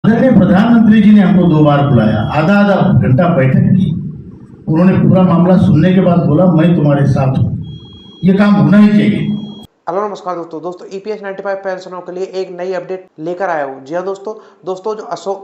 आदरणीय प्रधानमंत्री जी ने हमको 2 बार बुलाया, आधा आधा घंटा बैठक की। उन्होंने पूरा मामला सुनने के बाद बोला मैं तुम्हारे साथ हूँ, ये काम होना ही चाहिए। हेलो नमस्कार दोस्तों ईपीएस 95 पेंशनों के लिए एक नई अपडेट लेकर आया हूँ। जी हाँ दोस्तों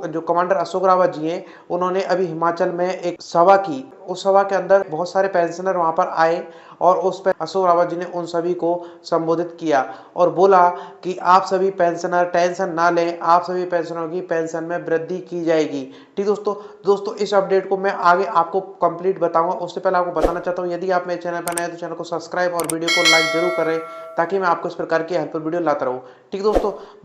जो कमांडर अशोक रावत जी हैं, उन्होंने अभी हिमाचल में एक सभा की। उस सभा के अंदर बहुत सारे पेंशनर वहां पर आए और उस पर अशोक रावत जी ने उन सभी को संबोधित किया और बोला कि आप सभी पेंशनर टेंशन ना लें, आप सभी पेंशनरों की पेंशन में वृद्धि की जाएगी। ठीक दोस्तों इस अपडेट को मैं आगे आपको कंप्लीट बताऊंगा। उससे पहले आपको बताना चाहता हूँ, यदि आप मेरे चैनल पर नए हैं तो चैनल को सब्सक्राइब और वीडियो को लाइक जरूर करें ताकि मैं आपको इस प्रकार की हेल्पफुल वीडियो लाता रहूं। ठीक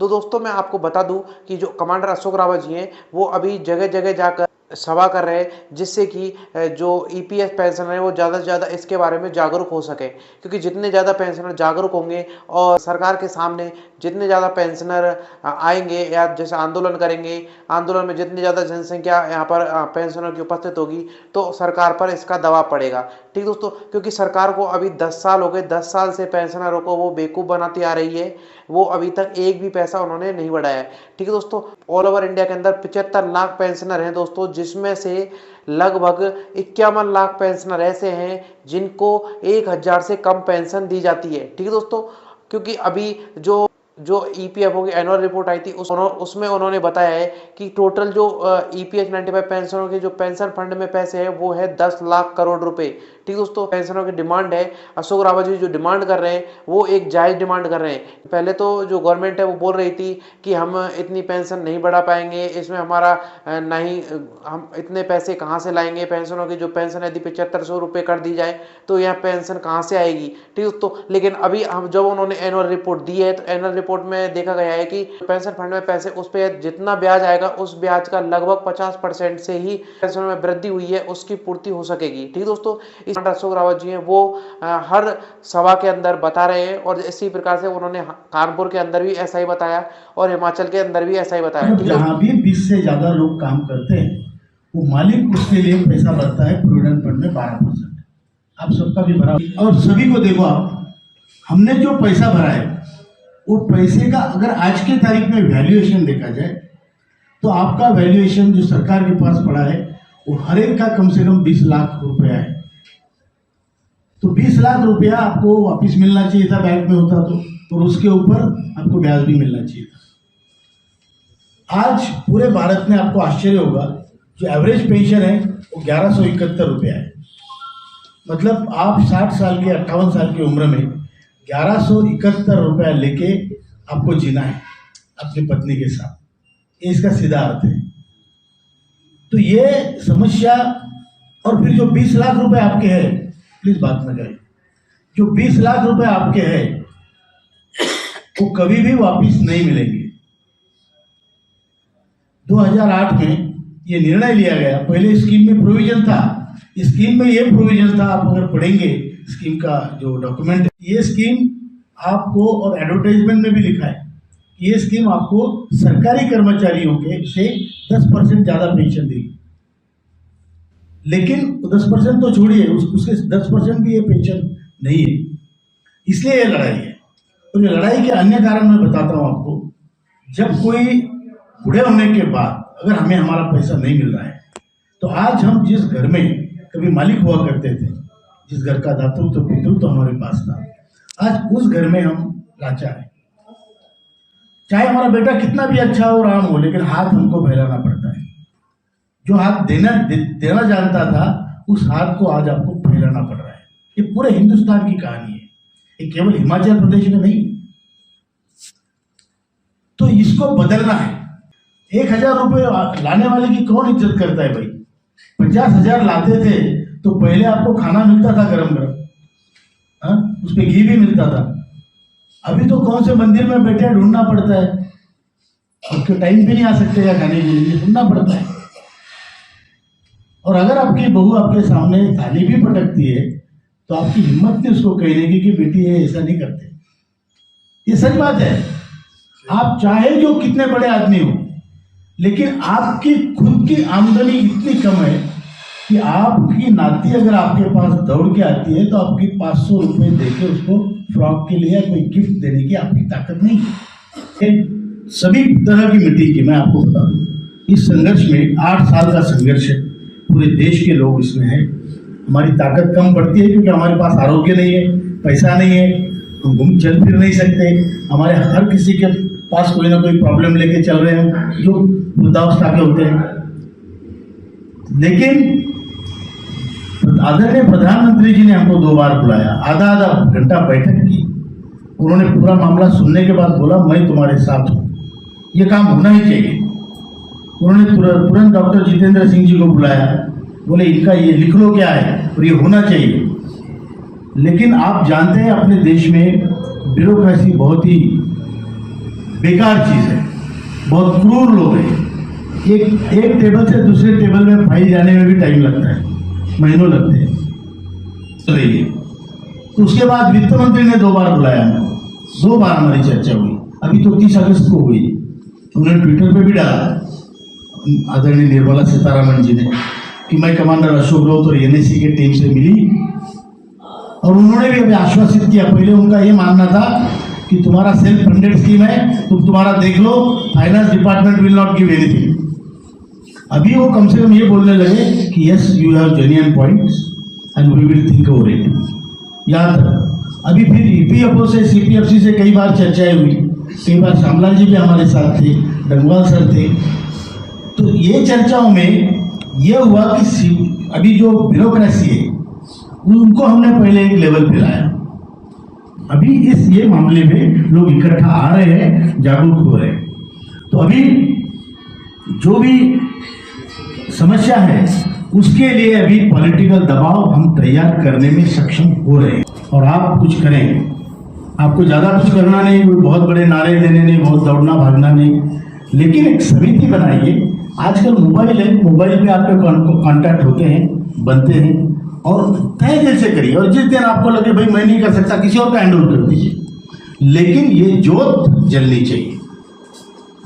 दोस्तों मैं आपको बता दूं कि जो कमांडर अशोक रावत जी हैं वो अभी जगह जगह जाकर सभा कर रहे हैं, जिससे कि जो ईपीएस पेंशनर है वो ज़्यादा से ज़्यादा इसके बारे में जागरूक हो सके। क्योंकि जितने ज़्यादा पेंशनर जागरूक होंगे और सरकार के सामने जितने ज़्यादा पेंशनर आएंगे या जैसे आंदोलन करेंगे, आंदोलन में जितनी ज़्यादा जनसंख्या यहाँ पर पेंशनर की उपस्थित होगी तो सरकार पर इसका दबाव पड़ेगा। ठीक दोस्तों, क्योंकि सरकार को अभी 10 साल हो गए, 10 साल से पेंशनरों को वो बेवकूफ़ बनाती आ रही है। वो अभी तक एक भी पैसा उन्होंने नहीं बढ़ाया है। ठीक है दोस्तों, ऑल ओवर इंडिया के अंदर 75 लाख पेंशनर हैं दोस्तों, जिसमें से लगभग 51 लाख पेंशनर ऐसे हैं जिनको 1000 से कम पेंशन दी जाती है। ठीक है दोस्तों, क्योंकि अभी जो ईपीएफओ की एनुअल रिपोर्ट आई थी उसमें उन्होंने बताया है कि टोटल जो ईपीएस 95 पेंशनरों के जो पेंशन फंड में पैसे हैं वो है 10 लाख करोड़ रुपए। ठीक दोस्तों, पेंशनरों की डिमांड है, अशोक रावत जी जो डिमांड कर रहे हैं वो एक जायज डिमांड कर रहे हैं। पहले तो जो गवर्नमेंट है वो बोल रही थी कि हम इतनी पेंशन नहीं बढ़ा पाएंगे, इसमें हमारा नहीं, हम इतने पैसे कहाँ से लाएंगे, पेंशनों की जो पेंशन यदि 7500 रुपये कर दी जाए तो यह पेंशन कहाँ से आएगी। ठीक दोस्तों, लेकिन अभी हम जब उन्होंने एनुअल रिपोर्ट दी है तो एनुअल रिपोर्ट में देखा गया है कि पेंशन फंड में पैसे उस पर जितना ब्याज आएगा उस ब्याज का लगभग 50% से ही पेंशन में वृद्धि हुई है उसकी पूर्ति हो सकेगी। ठीक दोस्तों, इस अशोक रावत जी हैं वो हर सभा के अंदर बता रहे हैं और इसी प्रकार से उन्होंने कानपुर के अंदर भी ऐसा ही बताया और हिमाचल के अंदर भी ऐसा ही बताया। जहाँ भी 20 से ज्यादा लोग काम करते हैं वो मालिक उसके लिए पैसा भरता है प्रोविडेंट फंड में 12%। आप सबका भी भरा और सभी को देखो, आप हमने जो पैसा भरा है वो पैसे का अगर आज के तारीख में वैल्यूएशन देखा जाए तो आपका वैल्यूएशन जो सरकार के पास पड़ा है वो हर एक का कम से कम 20 लाख रुपया है। तो 20 लाख रुपया आपको वापस मिलना चाहिए था बैंक में होता तो, और उसके ऊपर आपको ब्याज भी मिलना चाहिए था। आज पूरे भारत में आपको आश्चर्य होगा, जो एवरेज पेंशन है वो 1171 रुपया है। मतलब आप 60 साल के 58 साल की उम्र में 1171 रुपया लेके आपको जीना है अपनी पत्नी के साथ, ये इसका सीधा अर्थ है। तो ये समस्या, और फिर जो 20 लाख रुपए आपके हैं, प्लीज बात में करें, जो 20 लाख रुपए आपके हैं वो कभी भी वापस नहीं मिलेंगे। 2008 में ये निर्णय लिया गया, पहले स्कीम में प्रोविजन था, स्कीम में ये प्रोविजन था, आप अगर पढ़ेंगे स्कीम का जो डॉक्यूमेंट, ये स्कीम आपको, और एडवर्टाइजमेंट में भी लिखा है, ये स्कीम आपको सरकारी कर्मचारियों के से 10% ज्यादा पेंशन देगी। लेकिन 10% तो छोड़िए, उसके 10% भी ये पेंशन नहीं है, इसलिए ये लड़ाई है। और ये लड़ाई के अन्य कारण मैं बताता हूँ आपको। जब कोई बूढ़े होने के बाद अगर हमें हमारा पैसा नहीं मिल रहा है तो आज हम जिस घर में कभी मालिक हुआ करते थे, जिस घर का दातृत्व पितृत्व हमारे पास था, आज उस घर में हम लाचार हैं। चाहे हमारा बेटा कितना भी अच्छा हो, राम हो, लेकिन हाथ हमको फैलाना पड़ता है। जो हाथ देना जानता था उस हाथ को आज आपको फैलाना पड़ रहा है। ये पूरे हिंदुस्तान की कहानी है, ये केवल हिमाचल प्रदेश में नहीं। तो इसको बदलना है। 1000 रुपये लाने वाले की कौन इज्जत करता है भाई? 50,000 लाते थे तो पहले आपको खाना मिलता था गरम गरम, उस पर घी भी मिलता था। अभी तो कौन से मंदिर में बैठे ढूंढना पड़ता है, आपके टाइम भी नहीं आ सकते या खाने के लिए ढूंढना पड़ता है। और अगर आपकी बहू आपके सामने थाली भी पटकती है तो आपकी हिम्मत नहीं उसको कहने की कि बेटी ये ऐसा नहीं करते। ये सच बात है। आप चाहे जो कितने बड़े आदमी हो, लेकिन आपकी खुद की आमदनी इतनी कम है कि आपकी नाती अगर आपके पास दौड़ के आती है तो आपकी 500 रुपये देके उसको फ्रॉक के लिए कोई गिफ्ट देने की आपकी ताकत नहीं है। सभी तरह की मिट्टी की मैं आपको बता दूं, इस संघर्ष में 8 साल का संघर्ष है, पूरे देश के लोग इसमें हैं। हमारी ताकत कम पड़ती है क्योंकि हमारे पास आरोग्य नहीं है, पैसा नहीं है, हम घूम चल फिर नहीं सकते। हमारे हर किसी के पास कोई ना कोई प्रॉब्लम लेके चल रहे हैं जो वृद्धावस्था के होते हैं। लेकिन आदरणीय प्रधानमंत्री जी ने हमको 2 बार बुलाया, आधा घंटा बैठक की। उन्होंने पूरा मामला सुनने के बाद बोला मैं तुम्हारे साथ हूँ, ये काम होना ही चाहिए। उन्होंने तुरंत डॉक्टर जितेंद्र सिंह जी को बुलाया, बोले इनका ये लिख लो क्या है और ये होना चाहिए। लेकिन आप जानते हैं अपने देश में ब्यूरोक्रेसी बहुत ही बेकार चीज़ है, बहुत क्रूर लोग हैं। एक टेबल से दूसरे टेबल में फाइल जाने में भी टाइम लगता है, महीनों लगते हैं। चलिए, तो उसके बाद वित्त मंत्री ने 2 बार बुलाया, 2 बार हमारी चर्चा हुई। अभी तो 30 अगस्त को हुई, उन्होंने ट्विटर पे भी डाला आदरणीय निर्मला सीतारमण जी ने कि मैं कमांडर अशोक राउत और एनएसी के टीम से मिली और उन्होंने भी अभी आश्वासित किया। पहले उनका ये मानना था कि तुम्हारा सेल्फ फंडेड स्कीम है, तुम तुम्हारा देख लो, finance department will not give anything. अभी वो कम से कम ये बोलने लगे कि yes you have genuine points and we will think over it. याद अभी फिर ईपीएफओ से सीपीएफसी से कई बार चर्चाएं हुई, कई बार श्यामलाल जी भी हमारे साथ थे, डंगवाल सर थे। तो ये चर्चाओं में ये हुआ कि अभी जो ब्यूरोक्रेसी है उनको हमने पहले एक लेवल पे लाया। अभी ये मामले में लोग इकट्ठा आ रहे हैं, जागरूक हो रहे हैं। तो अभी जो भी समस्या है उसके लिए अभी पॉलिटिकल दबाव हम तैयार करने में सक्षम हो रहे हैं। और आप कुछ करें, आपको ज़्यादा कुछ करना नहीं, कोई बहुत बड़े नारे देने नहीं, बहुत दौड़ना भागना नहीं, लेकिन एक समिति बनाइए। आजकल मोबाइल है, मोबाइल पे आपके कांटेक्ट होते हैं, बनते हैं, और तय दिल से करिए। और जिस दिन आपको लगे भाई मैं नहीं कर सकता, किसी और का हैंडल कर दीजिए, लेकिन ये जोत जलनी चाहिए।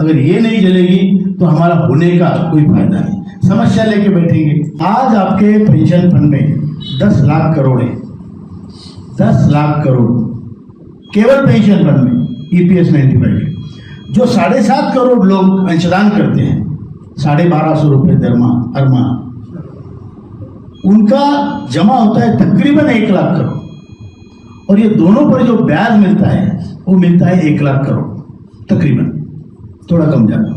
अगर ये नहीं जलेगी तो हमारा होने का कोई फायदा नहीं। समस्या लेके बैठेंगे। आज आपके पेंशन फंड में 10 लाख करोड़ है, 10 लाख करोड़ केवल पेंशन फंड में, ईपीएस 95। जो 7.5 करोड़ लोग अंशदान करते हैं, 1250 रुपये हर माह, उनका जमा होता है तकरीबन 1 लाख करोड़। और ये दोनों पर जो ब्याज मिलता है वो मिलता है 1 लाख करोड़ तकरीबन, थोड़ा कम ज़्यादा,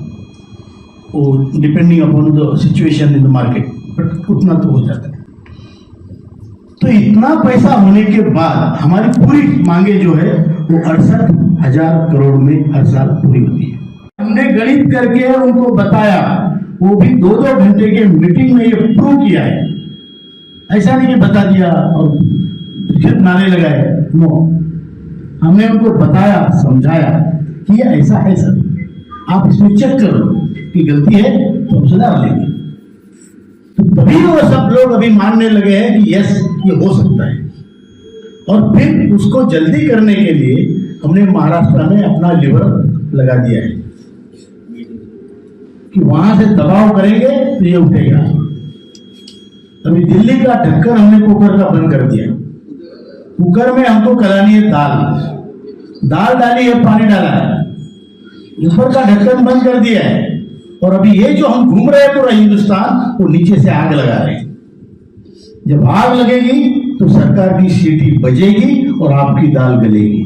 वो depending upon the situation in the market, but उतना तो हो जाता है। तो इतना पैसा होने के बाद हमारी पूरी मांगे जो है वो 68,000 करोड़ में हर साल पूरी होती है। हमने गणित करके उनको बताया, वो भी 2-2 घंटे के मीटिंग में ये प्रूव किया है। ऐसा नहीं कि बता दिया और फिर नारे लगाए, नो, हमने उनको बताया, समझाया कि ये ऐसा है सर, आप इसमें चेक करो कि गलती है तो हम सुधार लेंगे। तो तभी वो सब लोग अभी मानने लगे हैं कि यस ये हो सकता है। और फिर उसको जल्दी करने के लिए हमने महाराष्ट्र में अपना लिवर लगा दिया है कि वहां से दबाव करेंगे तो ये उठेगा। अभी दिल्ली का ढक्कन हमने कुकर का बंद कर दिया। कुकर में हमको करानी है दाल डाली है, पानी डाला है, ऊपर का ढक्कन बंद कर दिया है। और अभी ये जो हम घूम रहे हैं पूरा हिंदुस्तान, वो नीचे से आग लगा रहे हैं। जब आग लगेगी तो सरकार की सीटी बजेगी और आपकी दाल गलेगी।